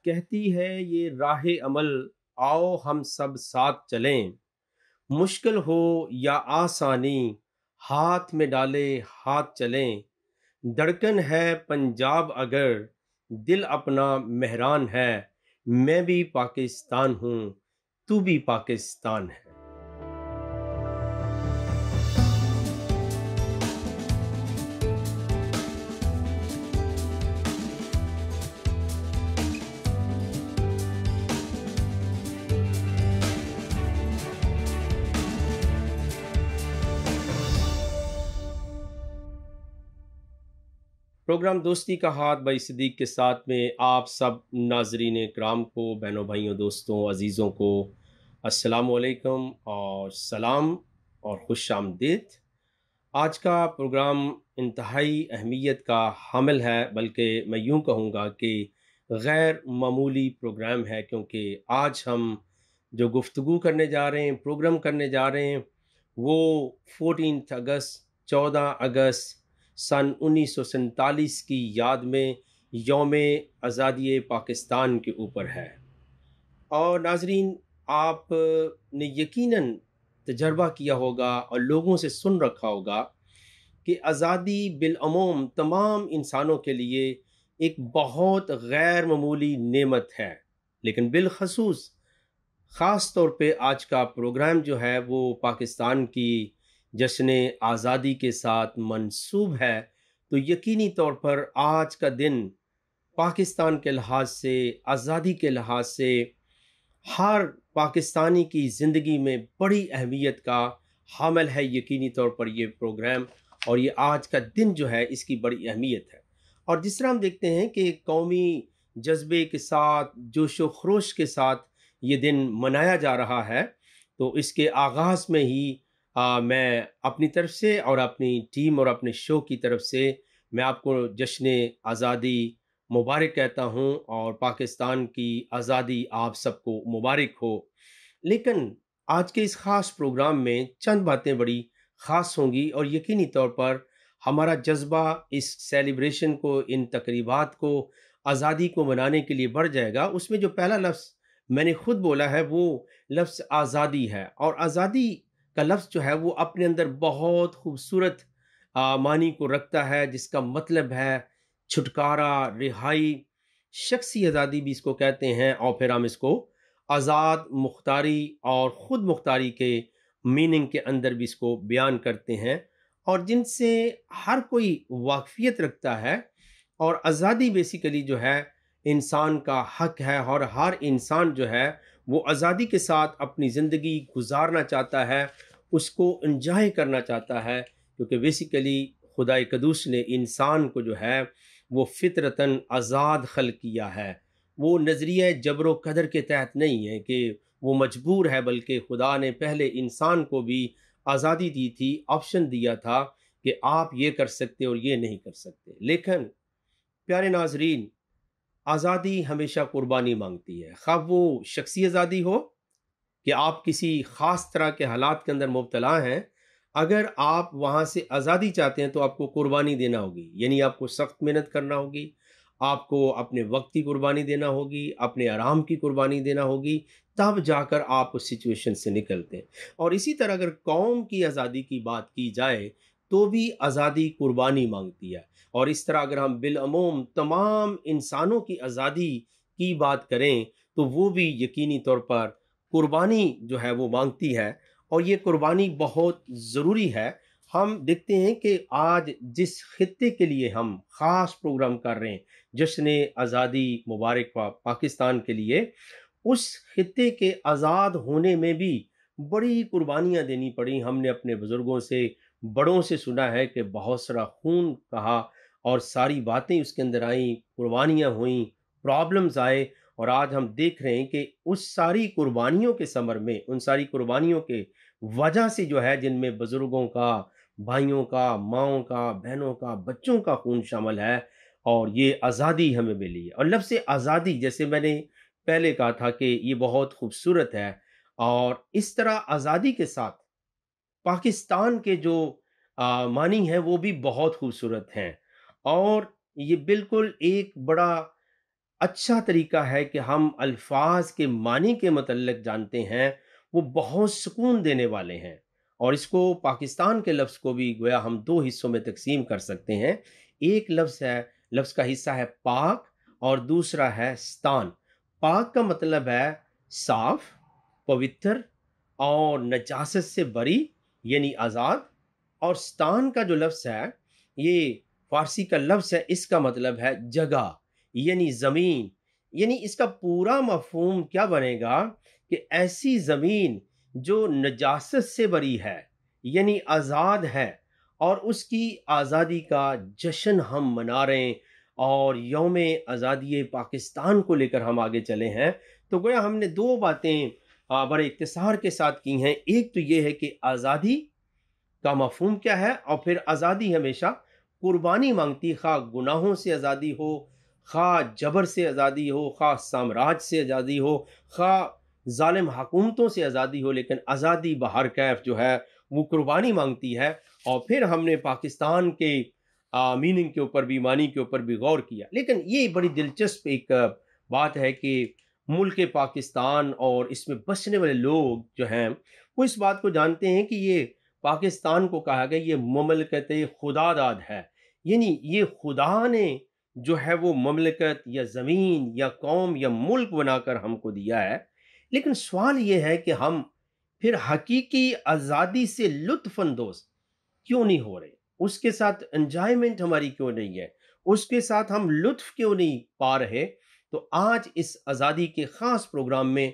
कहती है ये राह अमल, आओ हम सब साथ चलें। मुश्किल हो या आसानी, हाथ में डाले हाथ चलें। धड़कन है पंजाब अगर, दिल अपना मेहरान है। मैं भी पाकिस्तान हूँ, तू भी पाकिस्तान है। प्रोग्राम दोस्ती का हाथ भाई सिद्दीक के साथ में आप सब नाजरीन कराम को, बहनों भाइयों दोस्तों अज़ीज़ों को अस्सलाम वालेकुम और सलाम और खुश आमदीद। आज का प्रोग्राम इंतहाई अहमियत का हामिल है, बल्कि मैं यूं कहूँगा कि गैर मामूली प्रोग्राम है, क्योंकि आज हम जो गुफ्तगू करने जा रहे हैं, प्रोग्राम करने जा रहे हैं, वो 14 अगस्त 14 अगस्त सन 1947 की याद में यौम आज़ादी पाकिस्तान के ऊपर है। और नाजरीन, आप ने यकीनन तजर्बा किया होगा और लोगों से सुन रखा होगा कि आज़ादी बिलअमूम तमाम इंसानों के लिए एक बहुत गैर मामूली नेमत है, लेकिन बिलखसूस ख़ास तौर पे आज का प्रोग्राम जो है वो पाकिस्तान की जश्न आज़ादी के साथ मंसूब है। तो यकीनी तौर पर आज का दिन पाकिस्तान के लिहाज से, आज़ादी के लिहाज से, हर पाकिस्तानी की ज़िंदगी में बड़ी अहमियत का हामिल है। यकीनी तौर पर ये प्रोग्राम और ये आज का दिन जो है इसकी बड़ी अहमियत है। और जिस तरह हम देखते हैं कि कौमी जज्बे के साथ, जोश व खरोश के साथ ये दिन मनाया जा रहा है, तो इसके आगाज़ में ही मैं अपनी तरफ से और अपनी टीम और अपने शो की तरफ से मैं आपको जश्न आज़ादी मुबारक कहता हूँ और पाकिस्तान की आज़ादी आप सबको मुबारक हो। लेकिन आज के इस ख़ास प्रोग्राम में चंद बातें बड़ी ख़ास होंगी और यकीनी तौर पर हमारा जज्बा इस सेलिब्रेशन को, इन तकरीबात को, आज़ादी को मनाने के लिए बढ़ जाएगा। उसमें जो पहला लफ्ज़ मैंने खुद बोला है वो लफ्ज़ आज़ादी है, और आज़ादी का लफ्ज़ जो है वो अपने अंदर बहुत खूबसूरत मानी को रखता है, जिसका मतलब है छुटकारा, रिहाई, शख्सी आज़ादी भी इसको कहते हैं। और फिर हम इसको आज़ाद मुख्तारी और ख़ुद मुख्तारी के मीनिंग के अंदर भी इसको बयान करते हैं, और जिनसे हर कोई वाकफ़ियत रखता है। और आज़ादी बेसिकली जो है इंसान का हक है, और हर इंसान जो है वो आज़ादी के साथ अपनी ज़िंदगी गुजारना चाहता है, उसको एंजॉय करना चाहता है, क्योंकि बेसिकली खुदाए कदूस ने इंसान को जो है वो फितरतन आज़ाद खल्क किया है। वो नज़रिया जबर कदर के तहत नहीं है कि वो मजबूर है, बल्कि खुदा ने पहले इंसान को भी आज़ादी दी थी, ऑप्शन दिया था कि आप ये कर सकते और ये नहीं कर सकते। लेकिन प्यारे नाजरीन, आज़ादी हमेशा कुर्बानी मांगती है। खा वो शख्सी आज़ादी हो कि आप किसी ख़ास तरह के हालात के अंदर मुब्तला हैं, अगर आप वहाँ से आज़ादी चाहते हैं तो आपको कुर्बानी देना होगी। यानी आपको सख्त मेहनत करना होगी, आपको अपने वक्त की कुर्बानी देना होगी, अपने आराम की कुर्बानी देना होगी, तब जाकर आप उस सिचुएशन से निकलते हैं। और इसी तरह अगर कौम की आज़ादी की बात की जाए तो भी आज़ादी कुर्बानी मांगती है। और इस तरह अगर हम बिलअमूम तमाम इंसानों की आज़ादी की बात करें तो वो भी यकीनी तौर पर कुर्बानी जो है वो मांगती है, और ये कुर्बानी बहुत ज़रूरी है। हम देखते हैं कि आज जिस खित्ते के लिए हम ख़ास प्रोग्राम कर रहे हैं, जश्न आज़ादी मुबारक पाकिस्तान के लिए, उस खित्ते के आज़ाद होने में भी बड़ी कुर्बानियाँ देनी पड़ी। हमने अपने बुज़ुर्गों से, बड़ों से सुना है कि बहुत सारा खून कहा और सारी बातें उसके अंदर आईं, कुर्बानियाँ हुईं, प्रॉब्लम्स आए। और आज हम देख रहे हैं कि उस सारी कुर्बानियों के समर में, उन सारी कुर्बानियों के वजह से जो है, जिनमें बुज़ुर्गों का, भाइयों का, माँओं का, बहनों का, बच्चों का खून शामिल है, और ये आज़ादी हमें मिली है। और लफ्ज़ आज़ादी, जैसे मैंने पहले कहा था कि ये बहुत खूबसूरत है, और इस तरह आज़ादी के साथ पाकिस्तान के जो मानी हैं वो भी बहुत खूबसूरत हैं। और ये बिल्कुल एक बड़ा अच्छा तरीका है कि हम अल्फाज के मानी के मतलब जानते हैं, वो बहुत सुकून देने वाले हैं। और इसको पाकिस्तान के लफ्ज़ को भी गोया हम दो हिस्सों में तकसीम कर सकते हैं। एक लफ्ज़ का हिस्सा है पाक और दूसरा है स्तान। पाक का मतलब है साफ, पवित्र और नजासत से बरी, यानी आज़ाद। और स्तान का जो लफ्ज़ है, ये फ़ारसी का लफ्ज़ है, इसका मतलब है जगह, यानी ज़मीन। यानी इसका पूरा मफ़हूम क्या बनेगा कि ऐसी ज़मीन जो नजासत से बरी है, यानी आज़ाद है, और उसकी आज़ादी का जश्न हम मना रहे हैं और यौम आज़ादी पाकिस्तान को लेकर हम आगे चले हैं। तो गोया हमने दो बातें बड़े इख्तिसार के साथ की हैं। एक तो ये है कि आज़ादी का मफ़हूम क्या है, और फिर आज़ादी हमेशा कुर्बानी मांगती, खा गुनाहों से आज़ादी हो, खा जबर से आज़ादी हो, खा साम्राज्य से आज़ादी हो, खा जालिम हुकूमतों से आज़ादी हो, लेकिन आज़ादी बहर कैफ जो है वो कुर्बानी मांगती है। और फिर हमने पाकिस्तान के मीनिंग के ऊपर भी, मानी के ऊपर भी गौर किया। लेकिन ये बड़ी दिलचस्प एक बात है कि मुल्क पाकिस्तान और इसमें बसने वाले लोग जो हैं, वो इस बात को जानते हैं कि ये पाकिस्तान को कहा गया ये ममलकत खुदादाद है, यानी ये खुदा ने जो है वो ममलकत या ज़मीन या कौम या मुल्क बनाकर हमको दिया है। लेकिन सवाल ये है कि हम फिर हकीकी आज़ादी से लुत्फ़अंदोज़ क्यों नहीं हो रहे? उसके साथ एन्जॉयमेंट हमारी क्यों नहीं है? उसके साथ हम लुत्फ़ क्यों नहीं पा रहे? तो आज इस आज़ादी के ख़ास प्रोग्राम में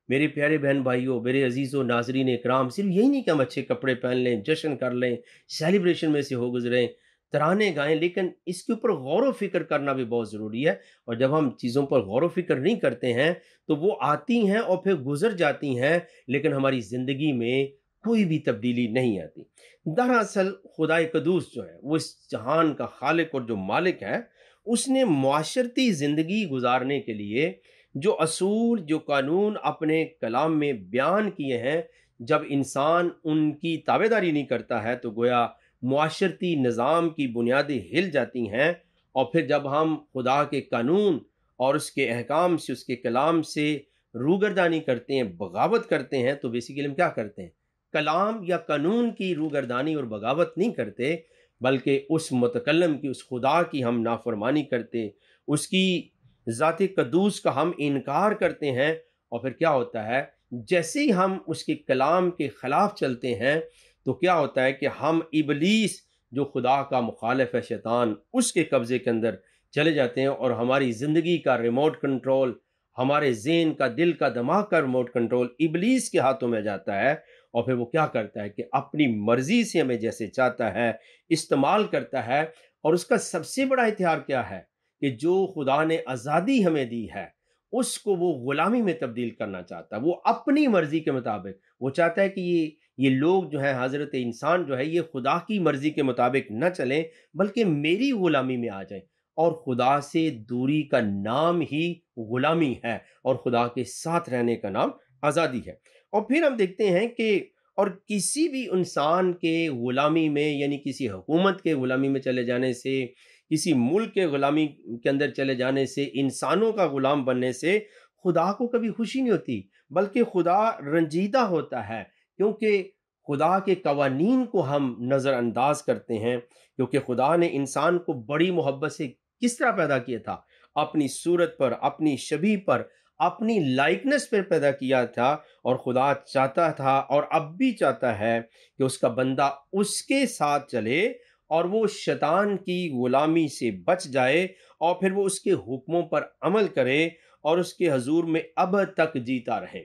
मेरे प्यारे बहन-भाइयों, मेरे अज़ीज़ों, नाज़रीन इकराम, सिर्फ़ यही नहीं कि हम अच्छे कपड़े पहन लें, जश्न कर लें, सेलिब्रेशन में से हो गुज़रें, तराने गाएँ, लेकिन इसके ऊपर गौर व फ़िक्र करना भी बहुत ज़रूरी है। और जब हम चीज़ों पर गौर व फ़िक्र नहीं करते हैं, तो वो आती हैं और फिर गुज़र जाती हैं, लेकिन हमारी ज़िंदगी में कोई भी तब्दीली नहीं आती। दरअसल खुदाए कदूस जो है, वो इस जहान का खालिक और जो मालिक है, उसने मुआशरती ज़िंदगी गुज़ारने के लिए जो असूल, जो कानून अपने कलाम में बयान किए हैं, जब इंसान उनकी ताबेदारी नहीं करता है, तो गोया मुआशरती निज़ाम की बुनियादें हिल जाती हैं। और फिर जब हम खुदा के कानून और उसके अहकाम से, उसके कलाम से रूगर्दानी करते हैं, बगावत करते हैं, तो बेसिकली हम क्या करते हैं? कलाम या कानून की रूगर्दानी और बगावत नहीं करते, बल्कि उस मुतकल्लम की, उस खुदा की हम नाफरमानी करते, उसकी ज़ात कद्दूस का हम इनकार करते हैं। और फिर क्या होता है, जैसे ही हम उसके कलाम के ख़िलाफ़ चलते हैं, तो क्या होता है कि हम इबलीस जो खुदा का मुखालिफ है, शैतान, उसके कब्ज़े के अंदर चले जाते हैं और हमारी ज़िंदगी का रिमोट कंट्रोल, हमारे ज़हन का, दिल का, दिमाग का रिमोट कंट्रोल इबलीस के हाथों में जाता है। और फिर वो क्या करता है कि अपनी मर्ज़ी से हमें जैसे चाहता है इस्तेमाल करता है। और उसका सबसे बड़ा हथियार क्या है कि जो खुदा ने आज़ादी हमें दी है, उसको वो ग़ुलामी में तब्दील करना चाहता है। वो अपनी मर्ज़ी के मुताबिक वो चाहता है कि ये लोग जो हैं, हज़रत इंसान जो है, ये खुदा की मर्ज़ी के मुताबिक न चलें, बल्कि मेरी ग़ुलामी में आ जाएँ। और खुदा से दूरी का नाम ही ग़ुलामी है, और खुदा के साथ रहने का नाम आज़ादी है। और फिर हम देखते हैं कि और किसी भी इंसान के ग़ुलामी में, यानी किसी हुकूमत के ग़ुलामी में चले जाने से, किसी मुल्क के ग़ुलामी के अंदर चले जाने से, इंसानों का ग़ुलाम बनने से खुदा को कभी खुशी नहीं होती, बल्कि खुदा रंजीदा होता है, क्योंकि खुदा के कवानीन को हम नज़रअंदाज करते हैं। क्योंकि खुदा ने इंसान को बड़ी मोहब्बत से किस तरह पैदा किया था? अपनी सूरत पर, अपनी शबीह पर, अपनी लाइकनेस पर पैदा किया था। और खुदा चाहता था और अब भी चाहता है कि उसका बंदा उसके साथ चले और वो शैतान की गुलामी से बच जाए, और फिर वो उसके हुक्मों पर अमल करे और उसके हजूर में अब तक जीता रहे।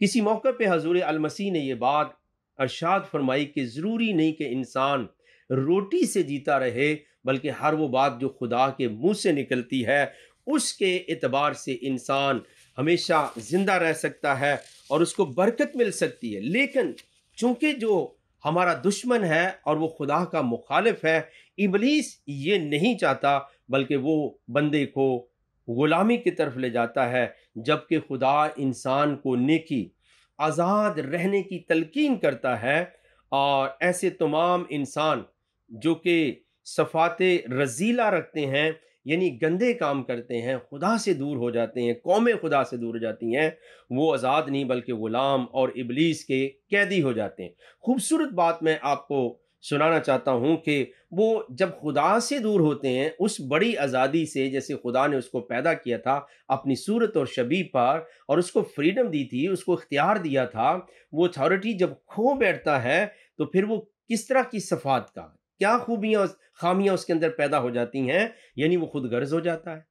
किसी मौके पे हजूर अल मसीह ने ये बात अरशाद फरमाई कि ज़रूरी नहीं कि इंसान रोटी से जीता रहे, बल्कि हर वो बात जो खुदा के मुंह से निकलती है, उसके एतबार से इंसान हमेशा ज़िंदा रह सकता है और उसको बरकत मिल सकती है। लेकिन चूंकि जो हमारा दुश्मन है और वो खुदा का मुखालिफ है, इबलीस ये नहीं चाहता, बल्कि वो बंदे को गुलामी की तरफ ले जाता है। जबकि खुदा इंसान को नेकी, आज़ाद रहने की तलकीन करता है। और ऐसे तमाम इंसान जो कि सफ़ाते रज़ीला रखते हैं, यानी गंदे काम करते हैं, खुदा से दूर हो जाते हैं, कौमें खुदा से दूर हो जाती हैं, वो आज़ाद नहीं बल्कि ग़ुलाम और इब्लीस के कैदी हो जाते हैं। खूबसूरत बात मैं आपको सुनाना चाहता हूँ कि वो जब खुदा से दूर होते हैं, उस बड़ी आज़ादी से, जैसे खुदा ने उसको पैदा किया था अपनी सूरत और शबीह पर और उसको फ्रीडम दी थी, उसको इख्तियार दिया था, वो अथॉरिटी जब खो बैठता है, तो फिर वो किस तरह की सफ़ात का, क्या खूबियाँ खामियाँ उसके अंदर पैदा हो जाती हैं, यानी वो खुद गर्ज़ हो जाता है।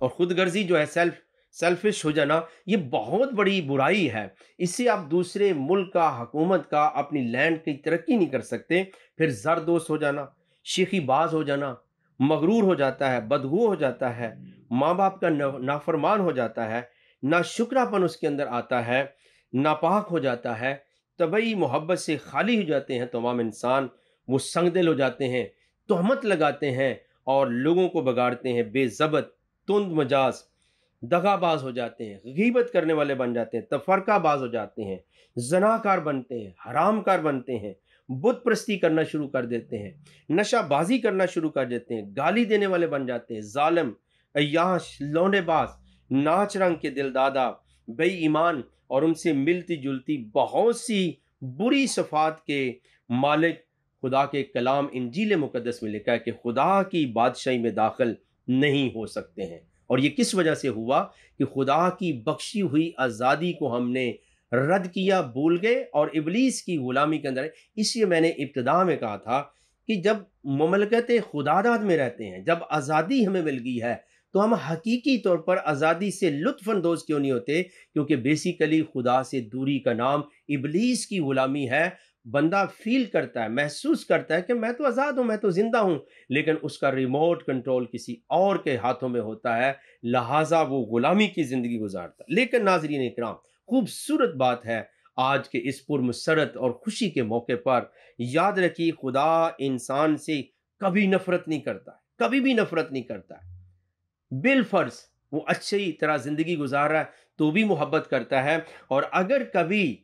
और खुदगर्जी जो है, सेल्फिश हो जाना, ये बहुत बड़ी बुराई है। इससे आप दूसरे मुल्क का, हुकूमत का, अपनी लैंड की तरक्की नहीं कर सकते। फिर ज़रदोज़ हो जाना, शेखीबाज हो जाना, मगरूर हो जाता है, बदगु हो जाता है, माँ बाप का नाफरमान हो जाता है, ना शुक्रापन उसके अंदर आता है, नापाक हो जाता है, तबई मोहब्बत से खाली हो जाते हैं तमाम इंसान। वो संगदिल हो जाते हैं, तोहमत लगाते हैं और लोगों को बगाड़ते हैं, बेज़बत, तुंद मजाज, दगाबाज हो जाते हैं, गीबत करने वाले बन जाते हैं, तफरकाबाज हो जाते हैं, जनाकार बनते हैं, हरामकार बनते हैं, बुत प्रस्ती करना शुरू कर देते हैं, नशाबाजी करना शुरू कर देते हैं, गाली देने वाले बन जाते हैं, जालिम, अय्याश, लौंडेबाज, नाच रंग के दिलदादा, बेईमान और उनसे मिलती जुलती बहुत सी बुरी सफ़ात के मालिक। खुदा के कलाम इंजील मुकद्दस में लिखा है कि खुदा की बादशाही में दाखिल नहीं हो सकते हैं। और ये किस वजह से हुआ कि खुदा की बख्शी हुई आज़ादी को हमने रद्द किया, भूल गए और इब्लीस की गुलामी के अंदर। इसलिए मैंने इब्तिदा में कहा था कि जब ममलकत खुदादाद में रहते हैं, जब आज़ादी हमें मिल गई है, तो हम हकीकी तौर पर आज़ादी से लुत्फ़अंदोज़ क्यों नहीं होते? क्योंकि बेसिकली खुदा से दूरी का नाम इब्लीस की गुलामी है। बंदा फील करता है, महसूस करता है कि मैं तो आज़ाद हूँ, मैं तो ज़िंदा हूँ, लेकिन उसका रिमोट कंट्रोल किसी और के हाथों में होता है, लिहाजा वो गुलामी की ज़िंदगी गुजारता है। लेकिन नाज़रीन इकराम, खूबसूरत बात है, आज के इस पुरमसरत और खुशी के मौके पर याद रखिए, खुदा इंसान से कभी नफ़रत नहीं करता है, कभी भी नफ़रत नहीं करता है। बिलफ़र्ज़ वो अच्छी तरह ज़िंदगी गुज़ार रहा है, तो भी मोहब्बत करता है, और अगर कभी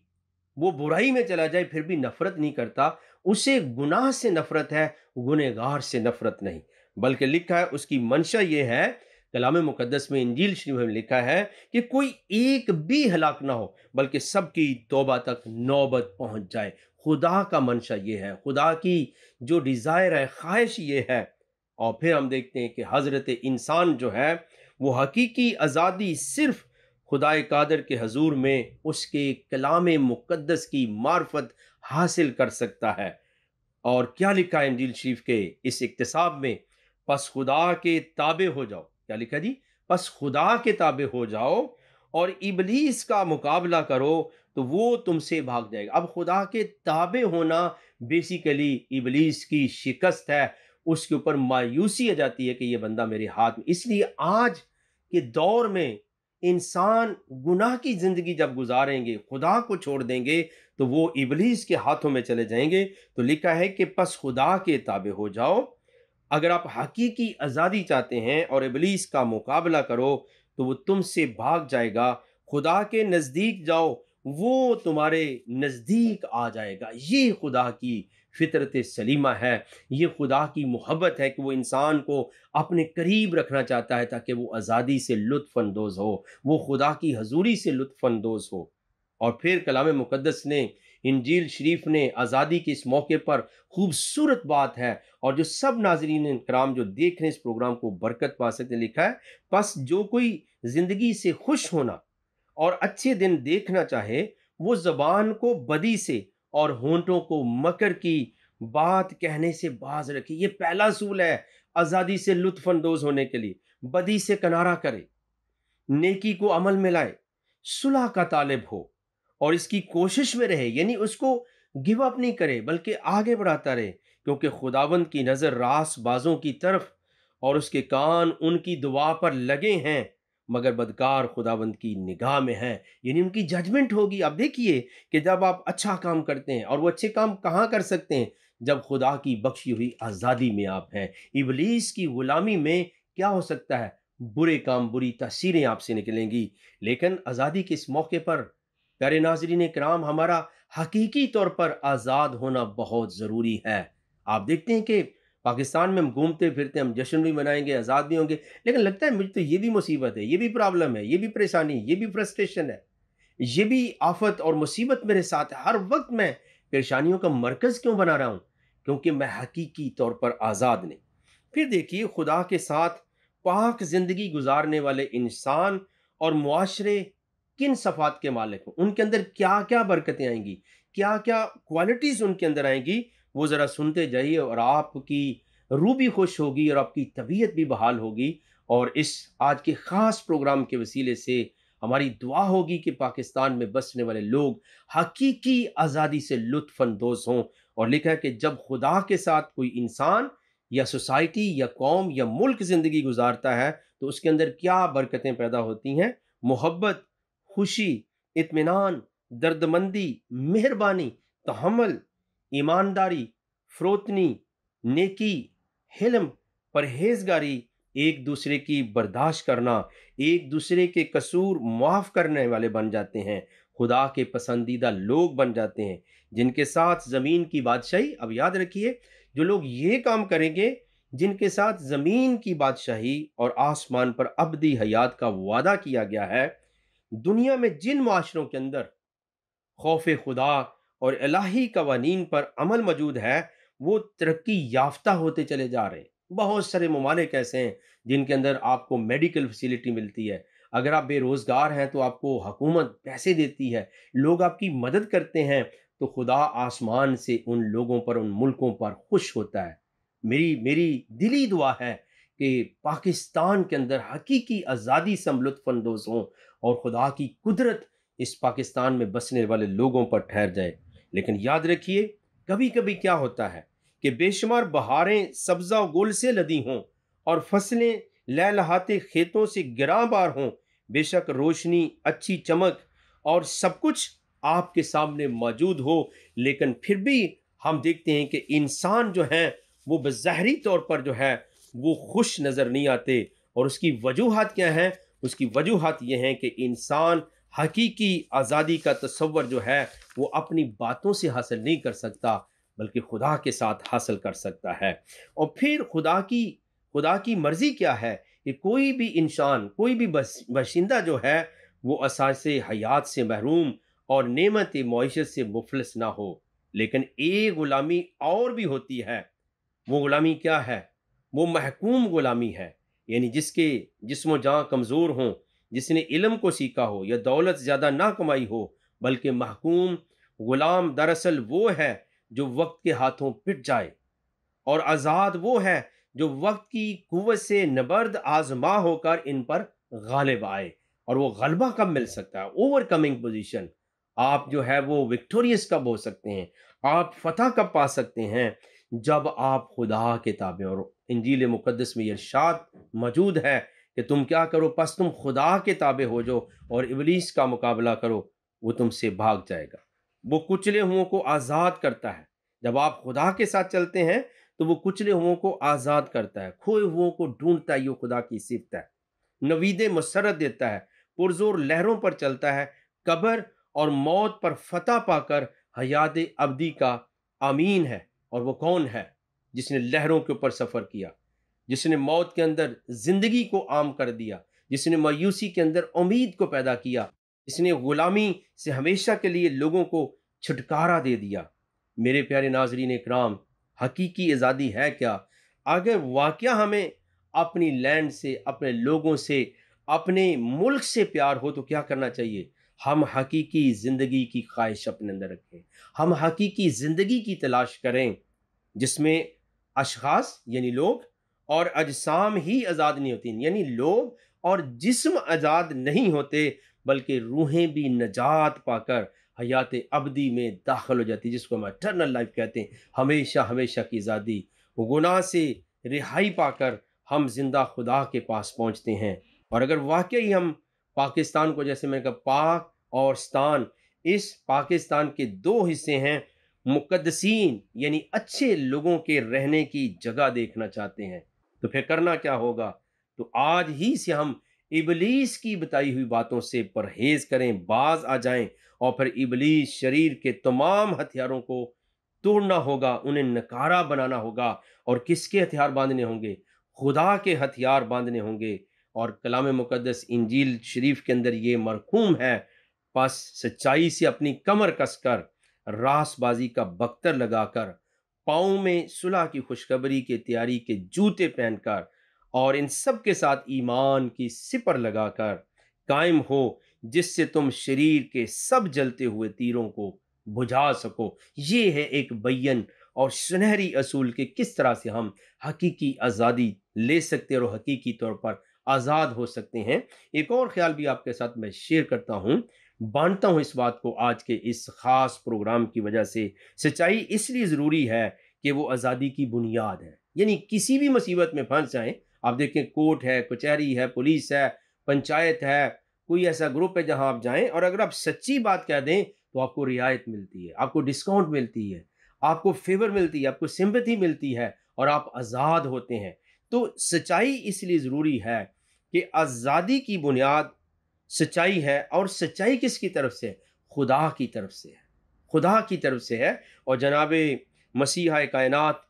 वो बुराई में चला जाए फिर भी नफ़रत नहीं करता। उसे गुनाह से नफ़रत है, गुनहगार से नफ़रत नहीं। बल्कि लिखा है, उसकी मंशा ये है, कलाम मुक़द्दस में, इंजील शरीफ में लिखा है कि कोई एक भी हलाक ना हो, बल्कि सबकी तौबा तक नौबत पहुँच जाए। खुदा का मंशा ये है, खुदा की जो डिज़ायर है, ख़्वाहिश ये है। और फिर हम देखते हैं कि हज़रत इंसान जो है, वो हकीकी आज़ादी सिर्फ़ खुदाए कादिर के हजूर में उसके कलाम मुक़द्दस की मार्फत हासिल कर सकता है। और क्या लिखा है इंजील शरीफ के इस इक्तिसाब में? बस खुदा के ताबे हो जाओ। क्या लिखा जी? बस खुदा के ताबे हो जाओ और इबलीस का मुकाबला करो, तो वो तुमसे भाग जाएगा। अब खुदा के ताबे होना बेसिकली इबलीस की शिकस्त है। उसके ऊपर मायूसी आ जाती है कि ये बंदा मेरे हाथ में। इसलिए आज के दौर में इंसान गुनाह की जिंदगी जब गुजारेंगे, खुदा को छोड़ देंगे, तो वो इबलीस के हाथों में चले जाएंगे। तो लिखा है कि बस खुदा के ताबे हो जाओ। अगर आप हकीकी आज़ादी चाहते हैं और इबलीस का मुकाबला करो, तो वो तुमसे भाग जाएगा। खुदा के नज़दीक जाओ, वो तुम्हारे नज़दीक आ जाएगा। ये खुदा की फितरत सलीमा है, ये खुदा की मोहब्बत है कि वो इंसान को अपने करीब रखना चाहता है ताकि वो आज़ादी से लुत्फ़अंदोज़ हो, वो खुदा की हजूरी से लुत्फ़अंदोज़ हो। और फिर कलाम मुक़द्दस ने, इंजील शरीफ ने आज़ादी के इस मौके पर खूबसूरत बात है, और जो सब नाज़रीन कराम जो देख रहे हैं इस प्रोग्राम को बरकत पा सकते, लिखा है, बस जो कोई ज़िंदगी से खुश होना और अच्छे दिन देखना चाहे, वो ज़बान को बदी से और होंठों को मकर की बात कहने से बाज रखे। ये पहला असूल है आज़ादी से लुत्फ़अंदोज़ होने के लिए। बदी से किनारा करे, नेकी को अमल में लाए, सुलह का तालिब हो और इसकी कोशिश में रहे, यानी उसको गिव अप नहीं करे बल्कि आगे बढ़ाता रहे, क्योंकि खुदावंद की नज़र रासबाजों की तरफ और उसके कान उनकी दुआ पर लगे हैं, मगर बदकार खुदावंद की निगाह में हैं, यानी उनकी जजमेंट होगी। अब देखिए कि जब आप अच्छा काम करते हैं, और वो अच्छे काम कहाँ कर सकते हैं? जब खुदा की बख्शी हुई आज़ादी में आप हैं। इबलीस की गुलामी में क्या हो सकता है? बुरे काम, बुरी तासीरें आपसे निकलेंगी। लेकिन आज़ादी के इस मौके पर प्यारे नाज़रीन किराम, हमारा हकीकी तौर पर आज़ाद होना बहुत ज़रूरी है। आप देखते हैं कि पाकिस्तान में हम घूमते फिरते, हम जश्न भी मनाएंगे, आज़ाद भी होंगे, लेकिन लगता है मुझे तो ये भी मुसीबत है, ये भी प्रॉब्लम है, ये भी परेशानी, ये भी फ्रस्ट्रेशन है, ये भी आफत और मुसीबत मेरे साथ है। हर वक्त मैं परेशानियों का मरकज़ क्यों बना रहा हूँ? क्योंकि मैं हकीकी तौर पर आज़ाद नहीं। फिर देखिए, खुदा के साथ पाक ज़िंदगी गुजारने वाले इंसान और मुआशरे किन सफ़ात के मालिक हों, उनके अंदर क्या-क्या बरकतें आएँगी, क्या-क्या क्वालिटीज़ उनके अंदर आएँगी, वो ज़रा सुनते जाइए और आपकी रूह भी खुश होगी और आपकी तबीयत भी बहाल होगी। और इस आज के ख़ास प्रोग्राम के वसीले से हमारी दुआ होगी कि पाकिस्तान में बसने वाले लोग हकीकी आज़ादी से लुत्फ़ अंदोज़ हों। और लिखा है कि जब खुदा के साथ कोई इंसान या सोसाइटी या कौम या मुल्क ज़िंदगी गुजारता है, तो उसके अंदर क्या बरकतें पैदा होती हैं? मोहब्बत, खुशी, इत्मीनान, दर्दमंदी, मेहरबानी, तहम्मुल, ईमानदारी, फ़रोतनी, नेकी, हिल्म, परहेज़गारी, एक दूसरे की बर्दाश्त करना, एक दूसरे के कसूर माफ़ करने वाले बन जाते हैं, खुदा के पसंदीदा लोग बन जाते हैं, जिनके साथ ज़मीन की बादशाही। अब याद रखिए, जो लोग ये काम करेंगे, जिनके साथ ज़मीन की बादशाही और आसमान पर अबदी हयात का वादा किया गया है, दुनिया में जिन मुआशरों के अंदर खौफ खुदा और इलाही कवानीन पर अमल मौजूद है, वो तरक्की याफ्ता होते चले जा रहे हैं। बहुत सारे ममालिक ऐसे हैं जिनके अंदर आपको मेडिकल फैसिलिटी मिलती है। अगर आप बेरोज़गार हैं तो आपको हुकूमत पैसे देती है, लोग आपकी मदद करते हैं, तो खुदा आसमान से उन लोगों पर, उन मुल्कों पर खुश होता है। मेरी मेरी दिली दुआ है कि पाकिस्तान के अंदर हकीकी आज़ादी से हम लुत्फ़-अंदोज़ हों और खुदा की कुदरत इस पाकिस्तान में बसने वाले लोगों पर ठहर जाए। लेकिन याद रखिए, कभी-कभी क्या होता है कि बेशुमार बहारें सब्ज़ा व गुल से लदी हों और फसलें लहलहाते खेतों से गिरांबार हों, बेशक रोशनी, अच्छी चमक और सब कुछ आपके सामने मौजूद हो, लेकिन फिर भी हम देखते हैं कि इंसान जो हैं, वो बज़ाहिरी तौर पर जो है, वो खुश नज़र नहीं आते। और उसकी वजूहात क्या हैं? उसकी वजूहात ये हैं कि इंसान हकीकी आज़ादी का तसव्वुर जो है, वो अपनी बातों से हासिल नहीं कर सकता, बल्कि खुदा के साथ हासिल कर सकता है। और फिर खुदा की मर्ज़ी क्या है कि कोई भी इंसान, कोई भी बाशिंदा जो है, वो असासे हयात से महरूम और नेमत मईशत से मुफलिस ना हो। लेकिन एक ग़ुलामी और भी होती है। वो ग़ुलामी क्या है? वो महकूम ग़ुलामी है, यानी जिसके जिस्म जान कमज़ोर हों, जिसने इल्म को सीखा हो या दौलत ज़्यादा ना कमाई हो, बल्कि महकूम ग़ुलाम दरअसल वो है जो वक्त के हाथों पिट जाए, और आज़ाद वो है जो वक्त की कुव्वत से नबर्द आज़मा होकर इन पर गालिब आए। और वो गलबा कब मिल सकता है? Overcoming position. आप जो है वो विक्टोरियस कब हो सकते हैं? आप फतह कब पा सकते हैं? जब आप खुदा के ताबे। और इंजील मुकद्दस में ये इरशाद मौजूद है कि तुम क्या करो, बस तुम खुदा के ताबे हो जाओ और इब्लीस का मुकाबला करो, वो तुमसे भाग जाएगा। वो कुचले हुओं को आज़ाद करता है। जब आप खुदा के साथ चलते हैं, तो वो कुचले हुओं को आज़ाद करता है, खोए हुओं को ढूंढता है। ये खुदा की सिफ़त है। नवीदे मसरत देता है, पुरजोर लहरों पर चलता है, कब्र और मौत पर फतह पाकर हयात अबदी का अमीन है। और वो कौन है? जिसने लहरों के ऊपर सफ़र किया, जिसने मौत के अंदर ज़िंदगी को आम कर दिया, जिसने मायूसी के अंदर उम्मीद को पैदा किया, जिसने ग़ुलामी से हमेशा के लिए लोगों को छुटकारा दे दिया। मेरे प्यारे नाज़रीन इकराम, हकीकी आज़ादी है क्या? अगर वाक़या हमें अपनी लैंड से, अपने लोगों से, अपने मुल्क से प्यार हो, तो क्या करना चाहिए? हम हकीकी ज़िंदगी की ख्वाहिश अपने अंदर रखें। हम हकीकी ज़िंदगी की तलाश करें, जिसमें अशख़ास यानी लोग और अजसाम ही आज़ाद नहीं होती, यानी लोग और जिस्म आज़ाद नहीं होते, बल्कि रूहें भी नजात पाकर हयात अबदी में दाखिल हो जाती है, जिसको हम एटर्नल लाइफ कहते हैं। हमेशा हमेशा की आज़ादी। गुनाह से रिहाई पाकर हम जिंदा खुदा के पास पहुंचते हैं। और अगर वाकई हम पाकिस्तान को, जैसे मैंने कहा, पाक और स्तान, इस पाकिस्तान के दो हिस्से हैं, मुकद्दसीन यानी अच्छे लोगों के रहने की जगह देखना चाहते हैं, तो फिर करना क्या होगा? तो आज ही से हम इबलीस की बताई हुई बातों से परहेज करें, बाज आ जाएं, और फिर इबलीस शरीर के तमाम हथियारों को तोड़ना होगा, उन्हें नकारा बनाना होगा। और किसके हथियार बांधने होंगे? खुदा के हथियार बांधने होंगे। और कलाम मुकद्दस इंजील शरीफ के अंदर ये मरकूम है, बस सच्चाई से अपनी कमर कसकर, रासबाजी का बख्तर लगाकर, पाँव में सुलह की खुशखबरी की तैयारी के जूते पहनकर, और इन सब के साथ ईमान की सिपर लगाकर कायम हो, जिससे तुम शरीर के सब जलते हुए तीरों को बुझा सको। ये है एक बय्यन और सुनहरी असूल के किस तरह से हम हकीकी आज़ादी ले सकते हैं और हकीकी तौर पर आज़ाद हो सकते हैं। एक और ख्याल भी आपके साथ मैं शेयर करता हूँ, बांटता हूँ इस बात को आज के इस खास प्रोग्राम की वजह से। सच्चाई इसलिए ज़रूरी है कि वो आज़ादी की बुनियाद है। यानी किसी भी मुसीबत में फंस जाएं, आप देखें कोर्ट है, कचहरी है, पुलिस है, पंचायत है, कोई ऐसा ग्रुप है जहां आप जाएं और अगर आप सच्ची बात कह दें तो आपको रियायत मिलती है, आपको डिस्काउंट मिलती है, आपको फेवर मिलती है, आपको सिंपैथी मिलती है और आप आज़ाद होते हैं। तो सच्चाई इसलिए ज़रूरी है कि आज़ादी की बुनियाद सच्चाई है। और सच्चाई किसकी तरफ से है? खुदा की तरफ से है, खुदा की तरफ से है। और जनाब मसीहा कायनात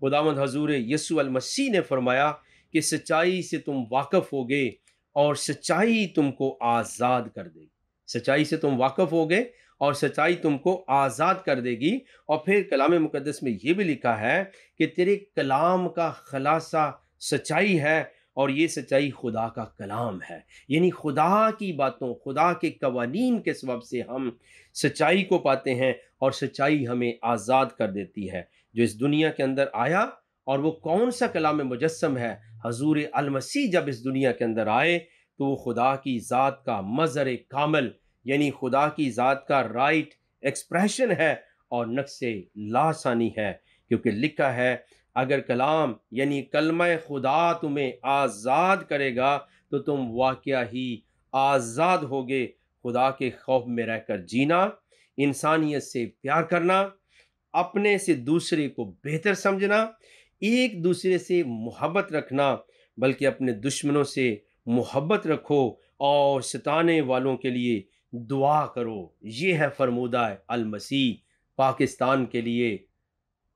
खुदावंद हजूर यसु अल मसीह ने फरमाया कि सच्चाई से तुम वाकफ होगे और सच्चाई तुमको आज़ाद कर देगी। सच्चाई से तुम वाकफ होगे और सच्चाई तुमको आज़ाद कर देगी। और फिर कलाम मुकद्दस में ये भी लिखा है कि तेरे कलाम का खलासा सच्चाई है और ये सच्चाई खुदा का कलाम है। यानी खुदा की बातों, खुदा के कवानीन के सबब से हम सच्चाई को पाते हैं और सच्चाई हमें आज़ाद कर देती है। जो इस दुनिया के अंदर आया, और वो कौन सा कलाम मुजस्सम है? हजूर अल मसीह जब इस दुनिया के अंदर आए तो वो खुदा की ज़ात का मज़र कामल, यानी खुदा की ज़ात का राइट एक्सप्रेशन है और नक्शे लासानी है। क्योंकि लिखा है अगर कलाम यानी कलमा खुदा तुम्हें आज़ाद करेगा तो तुम वाकया ही आज़ाद होगे। खुदा के खौफ में रहकर जीना, इंसानियत से प्यार करना, अपने से दूसरे को बेहतर समझना, एक दूसरे से मोहब्बत रखना, बल्कि अपने दुश्मनों से मोहब्बत रखो और सताने वालों के लिए दुआ करो। ये है फरमूदा अल मसीह पाकिस्तान के लिए,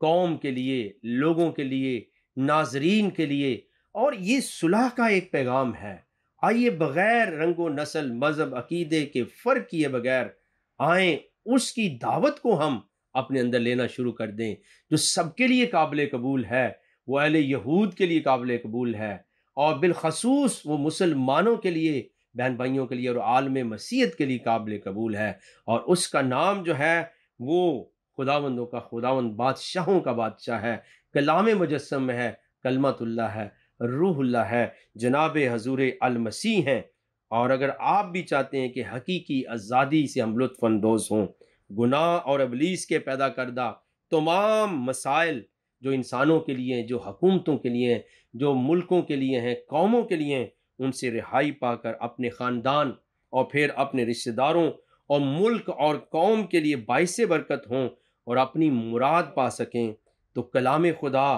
कौम के लिए, लोगों के लिए, नाजरीन के लिए। और ये सुलह का एक पैगाम है। आइए बगैर रंगो नस्ल मजहब अकीदे के फ़र्क किए बगैर आए, उसकी दावत को हम अपने अंदर लेना शुरू कर दें जो सबके लिए काबिल कबूल है। वो अहले यहूद के लिए काबिल कबूल है और बिलखसूस वो मुसलमानों के लिए, बहन भाइयों के लिए और आलम मसीहत के लिए काबिल कबूल है। और उसका नाम जो है वो खुदावंदों का खुदावंद, बादशाहों का बादशाह है, कलाम मुजस्सम है, कलमतुल्लाह है, रूहुल्लाह है, जनाब हजूर अल मसीह हैं। और अगर आप भी चाहते हैं कि हकीकी आज़ादी से हम लुत्फ़ अंदोज़ हों, गुनाह और इब्लीस के पैदा करदा तमाम मसाइल जो इंसानों के लिए हैं, जो हुकूमतों के लिए हैं, जो मुल्कों के लिए हैं, कौमों के लिए हैं, उनसे रिहाई पाकर अपने ख़ानदान और फिर अपने रिश्तेदारों और मुल्क और कौम के लिए बाइसे बरकत हों और अपनी मुराद पा सकें, तो कलाम खुदा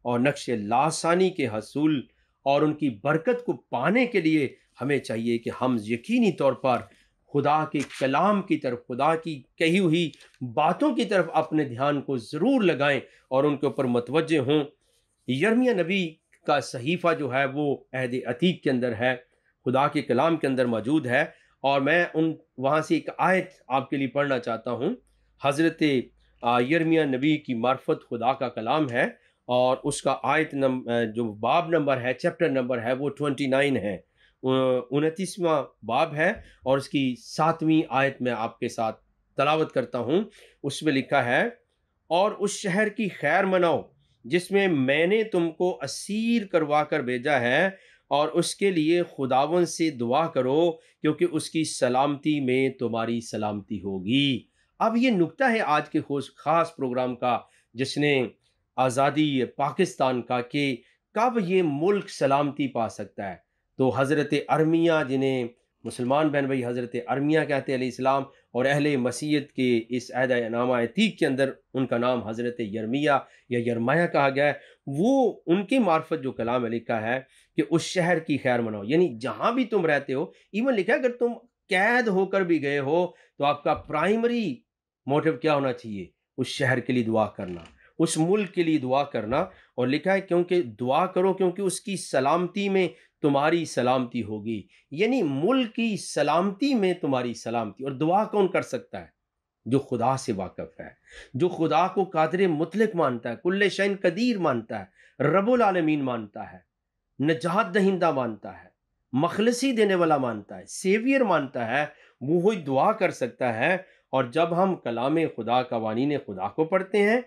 और नक्श लासानी के हसूल और उनकी बरकत को पाने के लिए हमें चाहिए कि हम यकीनी तौर पर खुदा के कलाम की तरफ, खुदा की कही हुई बातों की तरफ अपने ध्यान को ज़रूर लगाएं और उनके ऊपर मतवज्जे हों। यर्मिया नबी का सहीफ़ा जो है वो अहद अतीक के अंदर है, खुदा के कलाम के अंदर मौजूद है। और मैं उन वहाँ से एक आयत आपके लिए पढ़ना चाहता हूँ। हज़रत यर्मिया नबी की मार्फत खुदा का कलाम है और उसका आयत जो बाब नंबर है, चैप्टर नंबर है, वो 29 है, 29वां बाब है। और उसकी 7वीं आयत में आपके साथ तलावत करता हूँ। उसमें लिखा है, और उस शहर की खैर मनाओ जिसमें मैंने तुमको असीर करवा कर भेजा है, और उसके लिए खुदावन से दुआ करो क्योंकि उसकी सलामती में तुम्हारी सलामती होगी। अब ये नुक्ता है आज के खास प्रोग्राम का, जिसने आज़ादी पाकिस्तान का, कि कब ये मुल्क सलामती पा सकता है। तो हज़रत अरमिया, जिन्हें मुसलमान बहन भाई हज़रत अरमिया कहते हैं अलैहिस्सलाम, और अहले मसीहत के इस अहद-ए-नामा अतीक के अंदर उनका नाम हज़रत यर्मिया या यरमाया कहा गया है। वो उनकी मार्फत जो कलाम में लिखा है कि उस शहर की खैर मनाओ, यानी जहाँ भी तुम रहते हो। इवन लिखा है अगर तुम कैद होकर भी गए हो तो आपका प्राइमरी मोटिव क्या होना चाहिए? उस शहर के लिए दुआ करना, उस मुल्क के लिए दुआ करना। और लिखा है क्योंकि दुआ करो क्योंकि उसकी सलामती में तुम्हारी सलामती होगी, यानी मुल्क की सलामती में तुम्हारी सलामती। और दुआ कौन कर सकता है? जो खुदा से वाकिफ है, जो खुदा को कादिर मुतलक मानता है, कुल्ले शैन कदीर मानता है, रब्बुल आलमीन मानता है, नजात दहिंदा मानता है, मखलसी देने वाला मानता है, सेवियर मानता है, वो ही दुआ कर सकता है। और जब हम कलाम खुदा, कवानीन खुदा को पढ़ते हैं,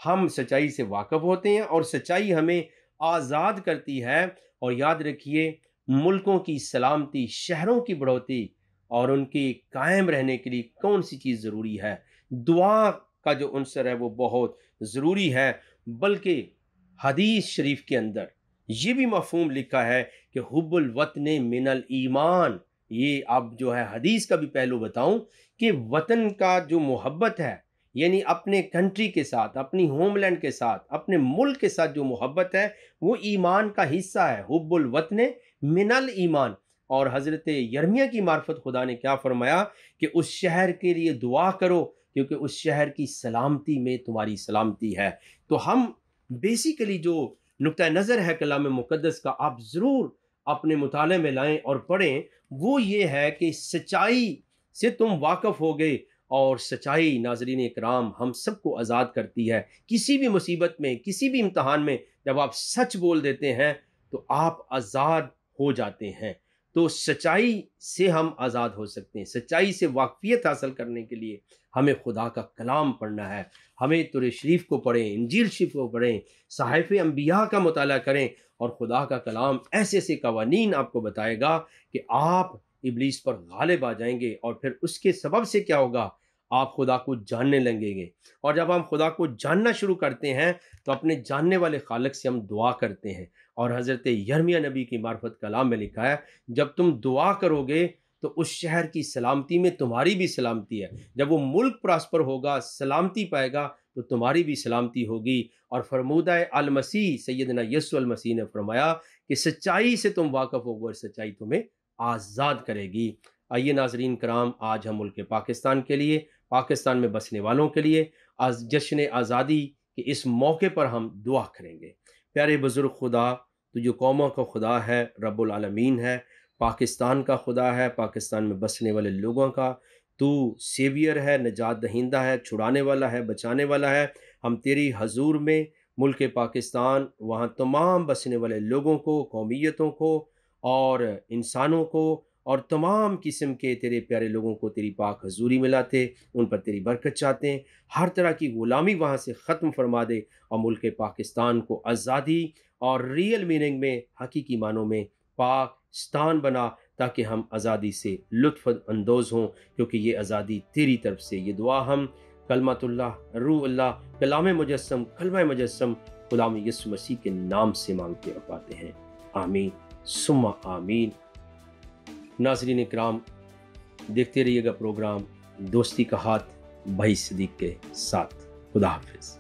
हम सच्चाई से वाकिफ होते हैं और सच्चाई हमें आज़ाद करती है। और याद रखिए, मुल्कों की सलामती, शहरों की बढ़ोतरी और उनके कायम रहने के लिए कौन सी चीज़ ज़रूरी है? दुआ का जो उनसर है वो बहुत ज़रूरी है। बल्कि हदीस शरीफ के अंदर ये भी मफ़हूम लिखा है कि हुब्बुल वतन मिनल ईमान। ये अब जो है हदीस का भी पहलू बताऊं कि वतन का जो मोहब्बत है, यानी अपने कंट्री के साथ, अपनी होमलैंड के साथ, अपने मुल्क के साथ जो मोहब्बत है वो ईमान का हिस्सा है। हुब्बुल वतन मिनल ईमान। और हज़रत यर्मिया की मार्फत खुदा ने क्या फरमाया कि उस शहर के लिए दुआ करो क्योंकि उस शहर की सलामती में तुम्हारी सलामती है। तो हम बेसिकली जो नुक्ता नज़र है कलाम मुक़द्दस का, आप ज़रूर अपने मुताले में लाएं और पढ़ें, वो ये है कि सच्चाई से तुम वाकिफ़ हो गए। और सच्चाई नाज़रीन इकराम हम सबको आज़ाद करती है। किसी भी मुसीबत में, किसी भी इम्तहान में जब आप सच बोल देते हैं तो आप आज़ाद हो जाते हैं। तो सच्चाई से हम आज़ाद हो सकते हैं। सच्चाई से वाकफियत हासिल करने के लिए हमें खुदा का कलाम पढ़ना है। हमें तुरे शरीफ को पढ़ें, इंजील शरीफ को पढ़ें, सहाइफ़े अंबिया का मुताला करें। और खुदा का कलाम ऐसे ऐसे कवानीन आपको बताएगा कि आप इब्लीस पर गालिब आ जाएंगे। और फिर उसके सबब से क्या होगा? आप खुदा को जानने लगेंगे। और जब हम खुदा को जानना शुरू करते हैं तो अपने जानने वाले खालिक से हम दुआ करते हैं। और हज़रत यर्मिया नबी की मार्फत कलाम में लिखा है, जब तुम दुआ करोगे तो उस शहर की सलामती में तुम्हारी भी सलामती है। जब वो मुल्क प्रॉस्पर होगा, सलामती पाएगा, तो तुम्हारी भी सलामती होगी। और फरमूदा अल मसीह सैयदना यीशु अल मसीह ने फरमाया कि सच्चाई से तुम वाकिफ होगे और सच्चाई तुम्हें आज़ाद करेगी। आइए नाजरीन कराम, आज हम मुल्क पाकिस्तान के लिए, पाकिस्तान में बसने वालों के लिए आज जश्न आज़ादी के इस मौके पर हम दुआ करेंगे। प्यारे बुज़ुर्ग खुदा, तो जो कौमों का खुदा है, रब्बुल आलमीन है, पाकिस्तान का खुदा है, पाकिस्तान में बसने वाले लोगों का तू सेवियर है, निजात दहिंदा है, छुड़ाने वाला है, बचाने वाला है। हम तेरी हजूर में मुल्क पाकिस्तान, वहाँ तमाम बसने वाले लोगों को, कौमियतों को और इंसानों को और तमाम किस्म के तेरे प्यारे लोगों को तेरी पाक हजूरी में लाते, उन पर तेरी बरकत चाहते हैं। हर तरह की ग़ुलामी वहाँ से ख़त्म फरमा दे और मुल्क पाकिस्तान को आज़ादी और रियल मीनिंग में, हकीकी मानों में पाकिस्तान बना, ताकि हम आज़ादी से लुत्फ़ अंदोज़ हों, क्योंकि ये आज़ादी तेरी तरफ से। ये दुआ हम कलमतुल्लाह, रूहुल्लाह, कलाम मुजस्सम, कलमा मुजस्सम ग़ुलाम यीशु मसीह के नाम से मांगते और पाते हैं। आमीन सुम्मा आमीन। नाज़रीन इकराम, देखते रहिएगा प्रोग्राम दोस्ती का हाथ भाई सिद्दीक के साथ। खुदा हाफिज़।